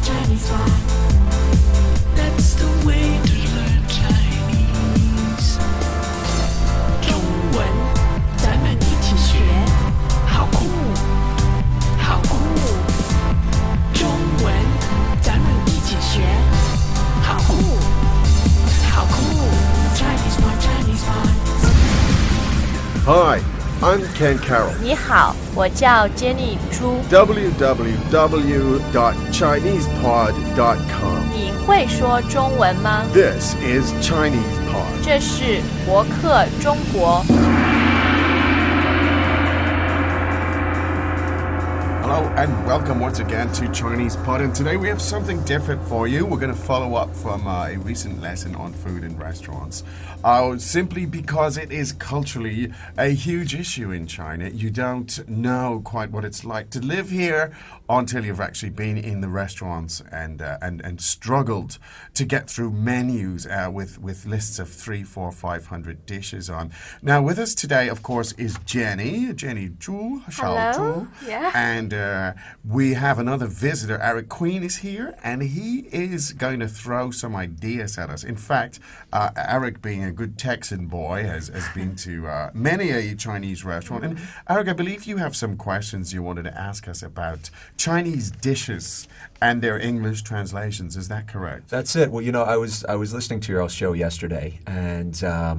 Chinese pot. That's the way to learn Chinese. 中文，咱们一起学，好酷，好酷。中文，咱们一起学，好酷，好酷。Chinese pot, Chinese pot. Hi, I'm Ken Carroll. 你好，我叫 Jenny 朱。www.chinesepod.com. 你会说中文吗？ This is Chinese Pod. 这是博客中国。Hello and welcome once again to Chinese Pod, and today we have something different for you. We're going to follow up from a recent lesson on food in restaurants. Simply because it is culturally a huge issue in China. You don't know quite what it's like to live here until you've actually been in the restaurants and struggled to get through menus with lists of 300, 400, 500 dishes on. Now with us today, of course, is Jenny Zhu, Hello. Yeah. And we have another visitor. Eric Queen is here, and he is going to throw some ideas at us. In fact, Eric, being a good Texan boy, has been to many a Chinese restaurant. And Eric, I believe you have some questions you wanted to ask us about Chinese dishes and their English translations. Is that correct? That's it. Well, you know, I was listening to your show yesterday, and I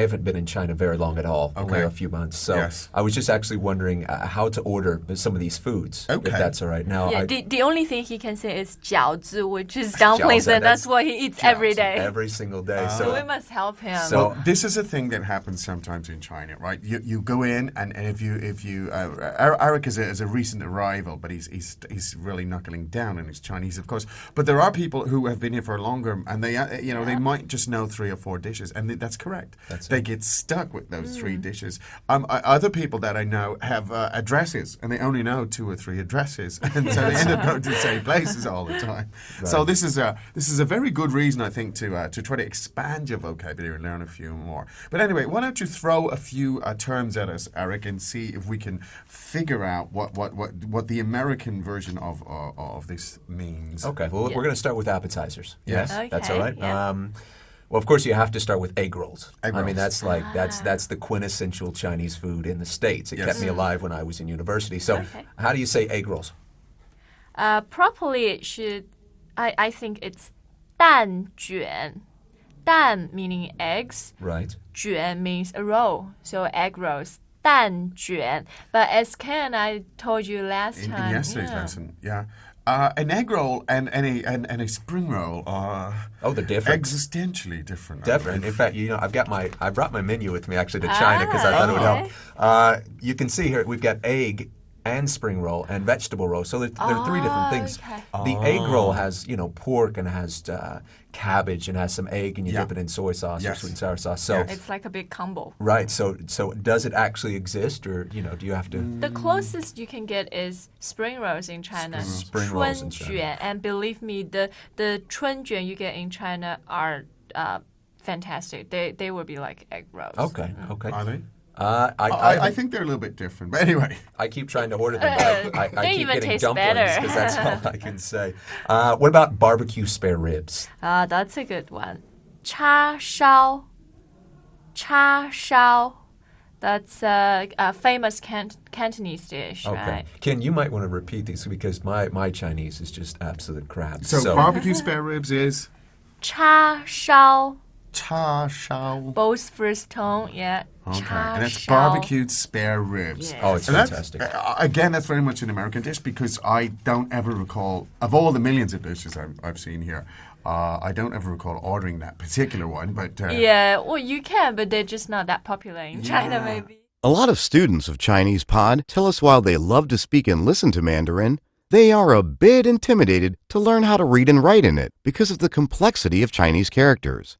haven't been in China very long at all, only a few months. So yes. I was just actually wondering how to order some of these foods, if that's all right. Now, yeah, the only thing he can say is 饺子, which is dumplings, and that's what he eats every day. Every single day. So we must help him. Well, this is a thing that happens sometimes in China, right? You go in, and if you Eric is a recent arrival, but he's really knuckling down in his Chinese, of course. But there are people who have been here for longer, and they they might just know 3 or 4 dishes, and that's correct. They get stuck with those 3 dishes. Other people that I know have addresses, and they only know 2 or 3 addresses, and so they end up going to the same places all the time. Right. So this is a very good reason, I think, to try to expand your vocabulary and learn a few more. But anyway, why don't you throw a few terms at us, Eric, and see if we can figure out what the American version of this means. Okay, well, we're going to start with appetizers. Yes. Okay, That's all right. yeah. Well, of course, you have to start with egg rolls. Egg I mean, rolls. that's the quintessential Chinese food in the States. It kept me alive when I was in university. So, how do you say egg rolls? Properly, it should. I think it's 蛋卷. 蛋 meaning eggs. Right. 卷 means a roll. So egg rolls. 蛋卷. But as Ken and I told you last time. In yesterday's lesson, yeah. An egg roll and a spring roll are they're different. Existentially different. Different. In fact, you know, I brought my menu with me actually to China because I thought it would help. You can see here we've got egg and spring roll and vegetable roll. So there are 3 different things. Okay. The egg roll has, pork and has cabbage and has some egg, and you dip it in soy sauce or sweet and sour sauce. So It's like a big combo. right. So does it actually exist, or do you have to? The closest you can get is spring rolls in China. Spring rolls in China. 春卷. And believe me, the 春卷 you get in China are fantastic. They will be like egg rolls. Okay. Are they? I think they're a little bit different. But anyway. I keep trying to order them, but I They keep even getting taste dumplings better. because that's all I can say. What about barbecue spare ribs? That's a good one. 叉烧. 叉烧. That's a famous Cantonese dish, Okay. right? Ken, you might want to repeat these because my Chinese is just absolute crap. So barbecue spare ribs is 叉烧. 叉烧. Both first tone, yeah. Okay, and that's 叉烧. barbecued spare ribs. Yeah. Oh, it's And fantastic. Again, that's very much an American dish because I don't ever recall, of all the millions of dishes I've seen here, I don't ever recall ordering that particular one. But Yeah, well, you can, but they're just not that popular in China, maybe. A lot of students of Chinese Pod tell us while they love to speak and listen to Mandarin, they are a bit intimidated to learn how to read and write in it because of the complexity of Chinese characters.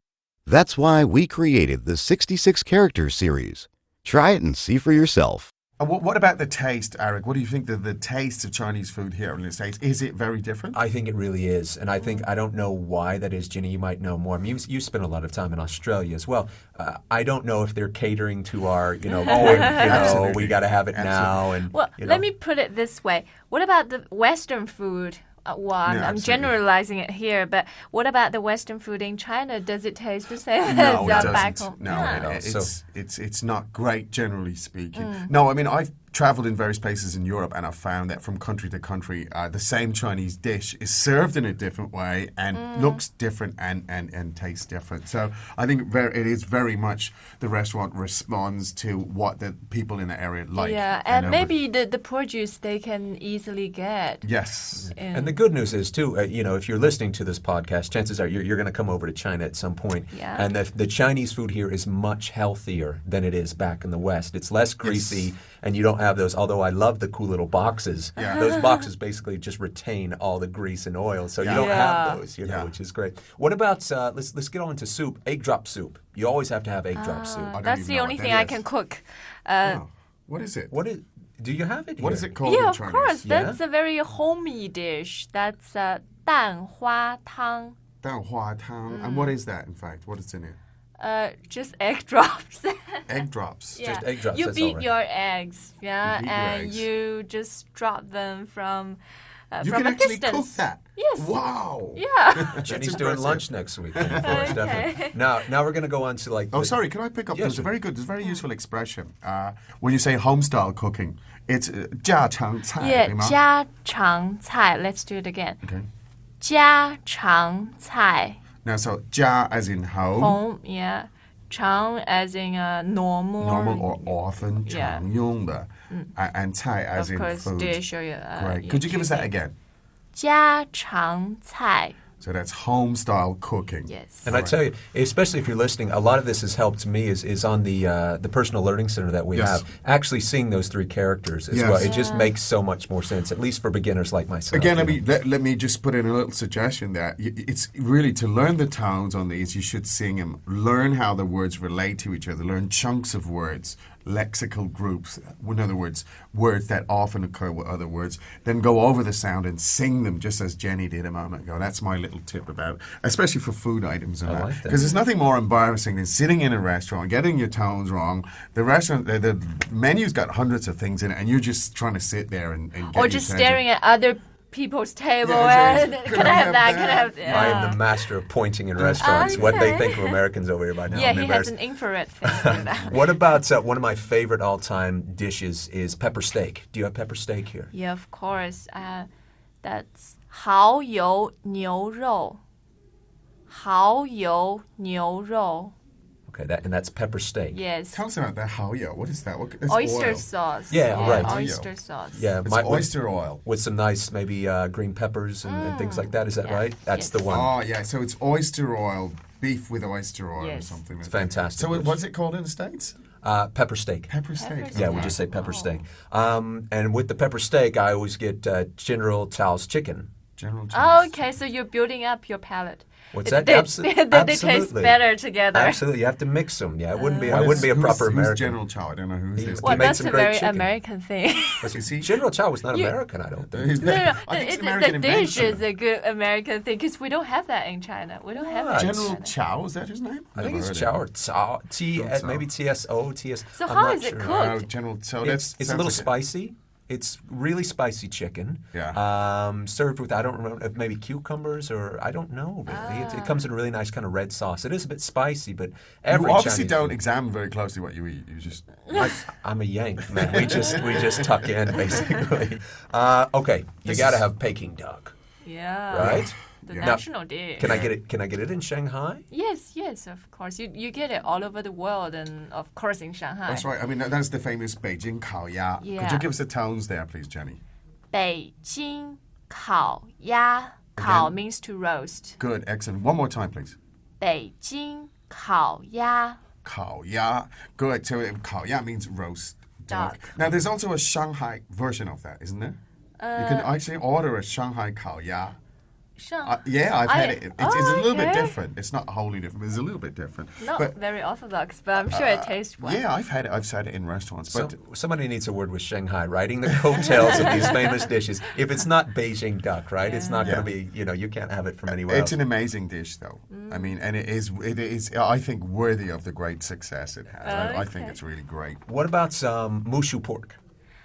That's why we created the 66 Characters series. Try it and see for yourself. What about the taste, Eric? What do you think the taste of Chinese food here in the States? Is it very different? I think it really is. And I don't know why that is, Ginny. You might know more. I mean, you spent a lot of time in Australia as well. I don't know if they're catering to our, we got to have it now. And Well, let me put it this way. What about the Western food? Well, I'm absolutely. generalizing it here, but what about the Western food in China? Does it taste the same No, as it back doesn't. home? No, Yeah. it's not great generally speaking. No, I mean I've traveled in various places in Europe and I've found that from country to country, the same Chinese dish is served in a different way and looks different and tastes different. So I think it is very much the restaurant responds to what the people in the area like. Yeah, and maybe the produce they can easily get. Yes. And the good news is, too, if you're listening to this podcast, chances are you're going to come over to China at some point. Yeah. And the Chinese food here is much healthier than it is back in the West. It's less greasy, and you don't have those, although I love the cool little boxes. Yeah. Those boxes basically just retain all the grease and oil, so you don't Yeah. have those, which is great. What about, let's get on to soup, egg drop soup. You always have to have egg drop soup. don't That's even the know only what thing that I is. can cook. Oh, what is it? Do you have it here? What is it called Yeah, in of Chinese? course. Yeah. That's a very homey dish. That's 蛋花汤. 蛋花汤. And what is that, in fact? What is in it? Just egg drops. Egg drops. Yeah. Just egg drops, You that's all beat right. your eggs, yeah, You beat your and eggs. you just drop them from You from can a actually distance. cook that? Yes. Wow. Yeah. Jenny's doing impressive. lunch next week for us, definitely. Now we're going to go on to like. Oh, sorry. Can I pick up? Yeah, There's sure. a very useful expression. When you say home style cooking, it's 家常菜, Yeah, 对吗? 家常菜. Let's do it again. Okay. 家常菜. Now, so 家 as in home, Home, yeah. 常 as in normal. normal or often, Yeah. 常用的, and 菜 as Of in course, food. dish or Great. Could you give us that again? 家常菜. So that's home style cooking. Yes. And I tell you, especially if you're listening, a lot of this has helped me is on the personal learning center that we Yes. have. Actually seeing those three characters as Yes. well, it just makes so much more sense, at least for beginners like myself. Again, you know. let me just put in a little suggestion there. It's really to learn the tones on these, you should sing them, learn how the words relate to each other, learn chunks of words, lexical groups, in other words, words that often occur with other words, then go over the sound and sing them just as Jenny did a moment ago. That's my little tip about it, especially for food items and I that. like that. Because there's nothing more embarrassing than sitting in a restaurant, getting your tones wrong. The restaurant, the menu's got hundreds of things in it, and you're just trying to sit there and get Or your just attention. staring at other people's table Yeah, and it's can I have that? Can I have that? I am the master of pointing in restaurants. What they think of Americans over here by now. Yeah, I'm he has embarrassed. an infrared thing. What about one of my favorite all-time dishes is pepper steak? Do you have pepper steak here? Yeah, of course. That's 蚝油牛肉. 蚝油牛肉. Okay, that's pepper steak. Yes. Tell us about that 蚝油. What is that? That's Oyster oil. sauce. Yeah, right. Oyster sauce. Yeah, It's my- oyster oil. With some nice maybe green peppers and things like that. Is that Yeah. right? That's Yes. the one. Oh, yeah. So it's oyster oil, beef with oyster oil or Yes. something. It's like that. fantastic So dish. what's it called in the States? Pepper steak. Pepper steak. Pepper Yeah, we steak. just say pepper steak. And with the pepper steak, I always get General Tso's chicken. General Tso's. Oh, okay, so you're building up your palate. What's that? They, Absolutely. they taste better together. Absolutely, you have to mix them. Yeah, it wouldn't be. I What wouldn't be a who's- proper who's American. General Tso? I don't know who's this. Well, made that's some a great very chicken. American thing. You see? General Tso was not You- American, I don't think. He's- No, no, I think it's an the American dish invention. is a good American thing because we don't have that in China. We don't have that in General China. Chow, is that his name? I think Never it's heard Chow of or Tso. Tso. Maybe TSO, TS. So I'm how not is it sure. cooked? Oh, General Tso. It's a sounds little like spicy. It's really spicy chicken. Yeah. Served with, I don't remember, maybe cucumbers or I don't know really. It comes in a really nice kind of red sauce. It is a bit spicy, but every You obviously Chinese don't food- examine very closely what you eat. You just. I'm a Yank, man. We just tuck in basically. Okay, you got to have Peking duck, Yeah. right? The Now, national dish. Can I get it? Can I get it in Shanghai? Yes, yes, of course. You get it all over the world and of course in Shanghai. That's right. I mean, that's the famous Beijing 烤鸭. Could Yeah. you give us the tones there, please, Jenny? 北京烤鸭. 烤 means to roast. Good, excellent. One more time, please. 北京烤鸭. 烤鸭. Good. So 烤鸭 means roast duck. Duck. Now, there's also a Shanghai version of that, isn't there? You can actually order a Shanghai 烤鸭. Yeah, I've had it. It's a little bit okay. different. It's not wholly different, but it's a little bit different. Not but very orthodox, but I'm sure it tastes well. yeah, I've had it. I've had it in restaurants. So, But somebody needs a word with Shanghai, riding the coattails of these famous dishes. If it's not Beijing duck, right? It's not going to be. You can't have it from anywhere it's else. an amazing dish, though. I mean, and it is. I think, worthy of the great success it has. I think Okay. it's really great. What about mushu pork?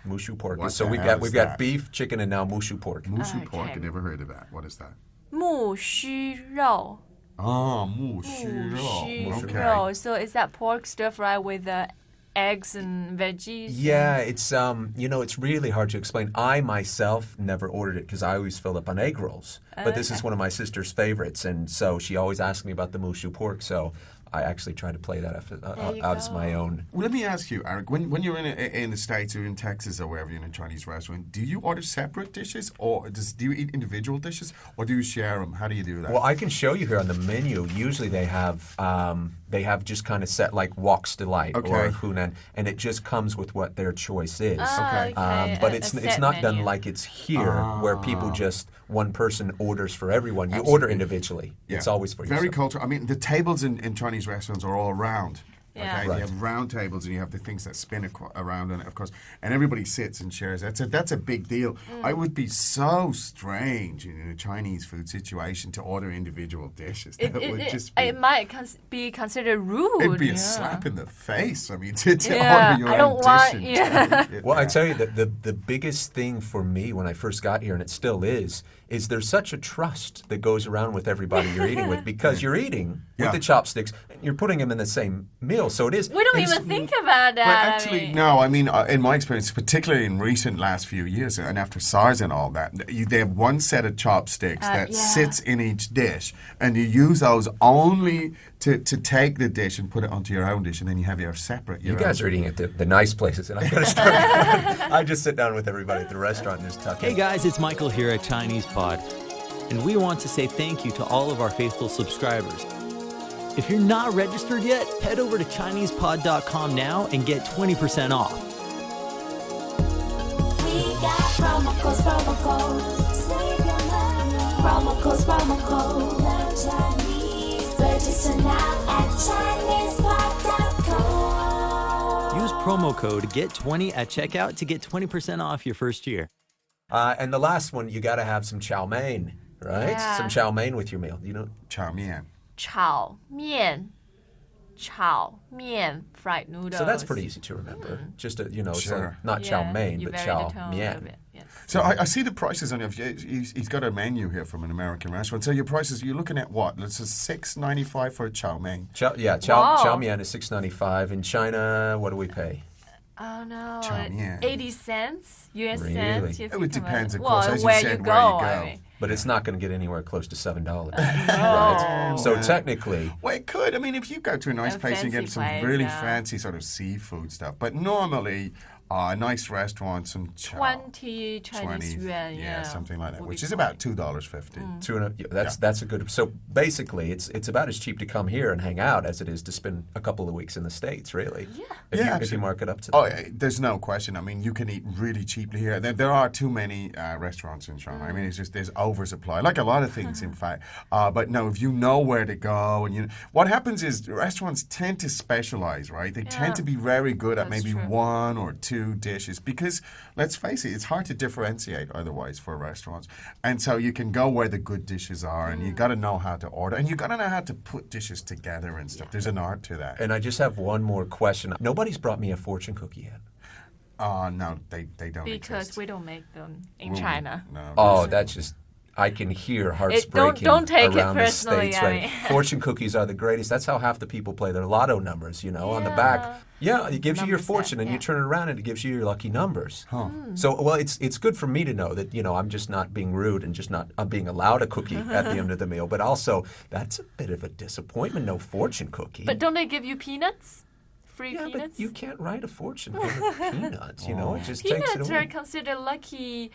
Mushu pork. What So the we've hell got is that? beef, chicken, and now mushu pork. Mushu pork, Okay. I never heard of that. What is that? 木须肉. Oh, mushu. 木须 Okay. 肉. So is that pork stir fry with eggs and veggies? Yeah, it's it's really hard to explain. I myself never ordered it because I always fill up on egg rolls. But this is one of my sister's favorites, and so she always asks me about the mushu pork. So I actually try to play that out as my own. Well, let me ask you, Eric, when you're in the States or in Texas or wherever you're in a Chinese restaurant, do you order separate dishes or do you eat individual dishes or do you share them? How do you do that? Well, I can show you here on the menu. Usually they have just kind of set like Wok's Delight or Okay. Hunan, and it just comes with what their choice is. Okay. But A it's set not done menu. like it's here, where people just one person orders for everyone. You order individually. Yeah. It's always for Very yourself. cultural. I mean, the tables in Chinese restaurants are all round. Yeah. Okay, Right. you have round tables and you have the things that spin around on it, of course, and everybody sits and shares. That's a big deal. I would be so strange in a Chinese food situation to order individual dishes. That would just be. It might be considered rude. It'd be a yeah. slap in the face. I mean, to Yeah, order your I own don't want- dish. yeah. Well, I tell you that the biggest thing for me when I first got here, and it still is there's such a trust that goes around with everybody you're eating with because you're eating Yeah. with the chopsticks and you're putting them in the same meal. So it is. We don't it's- even think about that. But I actually, mean. no. I mean, in my experience, particularly in recent last few years, and after SARS and all that, they have one set of chopsticks that yeah. sits in each dish, and you use those only to take the dish and put it onto your own dish, and then you have your separate. You guys are eating at the nice places, and I got to start. I just sit down with everybody at the restaurant and just tuck in. Hey guys, it's Michael here at Chinese Pod, and we want to say thank you to all of our faithful subscribers. If you're not registered yet, head over to ChinesePod.com now and get 20% off. We got promo codes. Save your money. Promo codes. Learn Chinese. Register now at ChinesePod.com. Use promo code GET20 at checkout to get 20% off your first year. And the last one, you got to have some chow mein, right? Yeah. Some chow mein with your meal. You know, chow mein. 炒面 fried noodles. so that's pretty easy to remember. Just it's Sure. not chow Yeah, mein, you but vary chow the tone a little mein. bit, yes. So I see the prices on your. He's got a menu here from an American restaurant. So your prices, you're looking at what? It's $6.95 for a chow mein. Chow Wow. mein is $6.95. In China, what do we pay? Oh no, Chow mein. 80 cents, US Really? cents. It would depend, of well, course, as you where said, you where go. you I go. mean. But it's not going to get anywhere close to $7. Right? So technically, Well, it could. I mean, if you go to a nice A place and get fancy some place, really yeah. fancy sort of seafood stuff. But normally, a nice restaurant, some chow. 20 Chinese 20, yuan, yeah, something like that, would which be is fine. about $2.50. that's a good. So basically, it's about as cheap to come here and hang out as it is to spend a couple of weeks in the States. Really, Yeah. If Yeah, you absolutely. mark it up to. Oh, that. there's no question. I mean, you can eat really cheaply here. There are too many restaurants in China. I mean, it's just there's oversupply, like a lot of things, in fact. But no, if you know where to go, and what happens is restaurants tend to specialize, right? They tend to be very good at That's maybe true. one or two dishes because, let's face it, it's hard to differentiate otherwise for restaurants. And so you can go where the good dishes are, and you got to know how to order, and you got to know how to put dishes together and stuff. There's an art to that. And I just have one more question. Nobody's brought me a fortune cookie yet. No, they don't Because exist. we don't make them in China. No, Oh, that's just. I can hear hearts don't breaking take it around the personally, States. I Right? mean. Fortune cookies are the greatest. That's how half the people play their lotto numbers, on the back. Yeah, it gives you your Number set, fortune, and you yeah. turn it around, and it gives you your lucky numbers. So, well, it's good for me to know that, I'm just not being rude and just not I'm being allowed a cookie at the end of the meal. But also, that's a bit of a disappointment, no fortune cookie. But don't they give you peanuts? Free yeah, peanuts? but you can't write a fortune with peanuts, It just takes it Peanuts away. are considered a lucky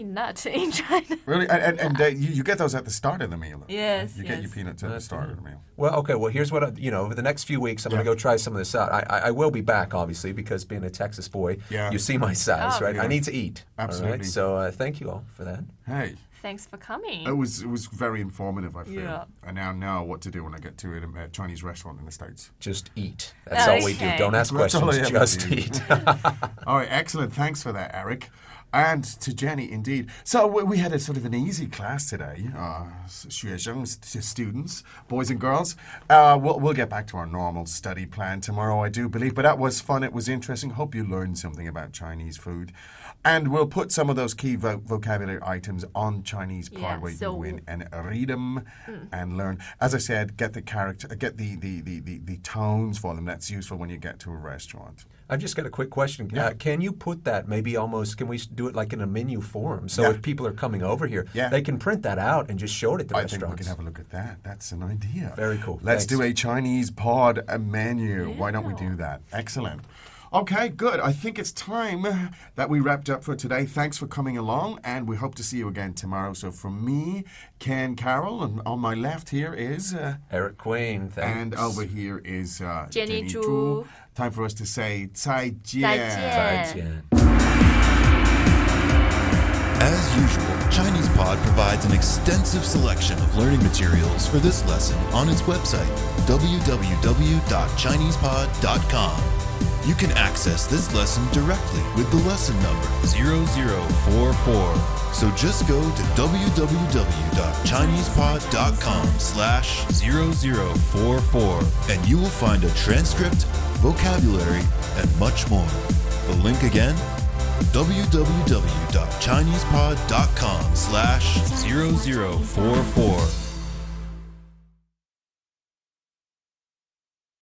nut in China. Really? And you get those at the start of the meal? Though, Yes, right? You get your yes. peanuts at the start of the meal. Well, okay. Well, here's what over the next few weeks, I'm going to go try some of this out. I will be back, obviously, because being a Texas boy, Yeah. you see my size, Oh, right? yeah. I need to eat. All Absolutely. right? So thank you all for that. Hey, Thanks for coming. it was very informative, I feel. Yeah. I now know what to do when I get to a Chinese restaurant in the States. Just eat. That's all we do. Okay. Don't ask That's all questions. I ever Just do. eat. All right, excellent. Thanks for that, Eric. And to Jenny, indeed. So we had a sort of an easy class today. 学生, students, boys and girls. We'll get back to our normal study plan tomorrow, I do believe. But that was fun. It was interesting. Hope you learned something about Chinese food. And we'll put some of those key vocabulary items on Chinese Pod where you can go in and read them and learn. As I said, get the character, get the tones for them. That's useful when you get to a restaurant. I've just got a quick question. Can you put that maybe almost, can we do it like in a menu form? So if people are coming over here, they can print that out and just show it at the restaurants. I think we can have a look at that. That's an idea. Very cool. Let's do a Chinese Pod menu. Why don't we do that? Excellent. Okay, good. I think it's time that we wrapped up for today. Thanks for coming along, and we hope to see you again tomorrow. So from me, Ken Carroll, and on my left here is... Eric Queen, thanks. And over here is Jenny Zhu. Zhu. Time for us to say 再见. 再见. As usual, Chinese Pod provides an extensive selection of learning materials for this lesson on its website, www.chinesepod.com. You can access this lesson directly with the lesson number 0044. So just go to www.chinesepod.com/0044 and you will find a transcript, vocabulary, and much more. The link again, www.chinesepod.com/0044.